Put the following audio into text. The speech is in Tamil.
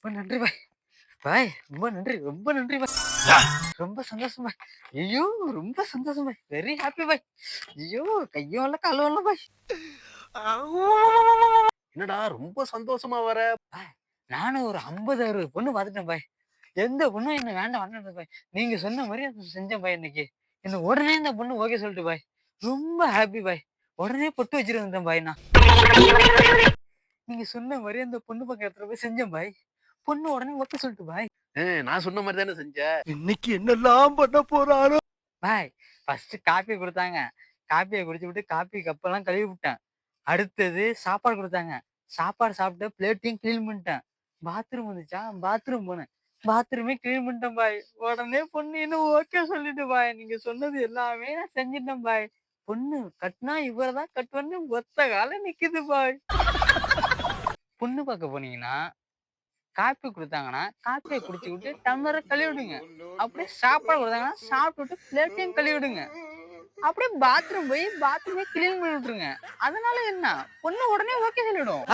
ரொம்ப நன்றி பாய். பாய் ரொம்ப நன்றி, ரொம்ப நன்றி பாய். ரொம்ப சந்தோஷம் பாய். ஐயோ! ரொம்ப சந்தோஷம் பாய். வெரி ஹாப்பி பாய். ஐயோ! கையும் இல்ல, காலும் இல்ல பாய். என்னடா ரொம்ப சந்தோஷமா வர? பாய் நானும் ஒரு 50, 60 பொண்ணு பார்த்துட்டேன் பாய். எந்த பொண்ணும் என்ன வேண்டாம் வேண்டான்து பாய். நீங்க சொன்ன மாரி அத செஞ்சேன் பாய் இன்னைக்கு. என்ன உடனே இந்த பொண்ணு ஓகே சொல்லிட்டு பாய். ரொம்ப ஹாப்பி பாய். உடனே பொட்டு வச்சுட்டு பாய் நான். நீங்க சொன்ன மாரி அந்த பொண்ணு பக்கம் இடத்துல போய் செஞ்சேன் பாய். பொண்ணு உடனே ஓகே சொல்லிட்டு பாய். நான் சொன்ன மாரி தானே செஞ்ச. இன்னைக்கு என்னெல்லாம் பண்ண போறானோ? பாய் ஃபர்ஸ்ட் காப்பி குடுத்தாங்க. காப்பிய குடிச்சுப்புட்டு காப்பி கப்பெல்லாம் கழுவி விட்டேன். அடுத்தது சாப்பாடு குடுத்தாங்க. சாப்பாடு சாப்பிட்டு பிளேட்டையும் கிளீன் பண்ணிட்டேன். பாத்ரூம் வந்துச்சா, பாத்ரூம் போனேன். பாத்ரூமே கிளீன் பண்ணிட்டேன் பாய். உடனே பொண்ணு என்ன ஓகே சொல்லிட்டு பாய். நீங்க சொன்னது எல்லாமே நான் செஞ்சுட்டேன் பாய். பொண்ணு கட்னா இவர தான் கட்டுவேன்னு ஒத்த கால்ல நிக்குது பாய். பொண்ணு பார்க்க போனீங்கன்னா, காப்பி குடுத்தாங்கன்னா, காப்பிய குடிச்சுக்கிட்டு டம்ளர கழுவி விடுங்க. அப்படியே சாப்பாடு குடுத்தாங்கன்னா, சாப்பிட்டுட்டு பிளேட்டையும் கழுவி விடுங்க. அப்படியே பாத்ரூம் போய் பாத்ரூமே கிளீன் பண்ணி விட்டுருங்க. அதனால என்ன? பொண்ணு உடனே ஓகே சொல்லிடும்.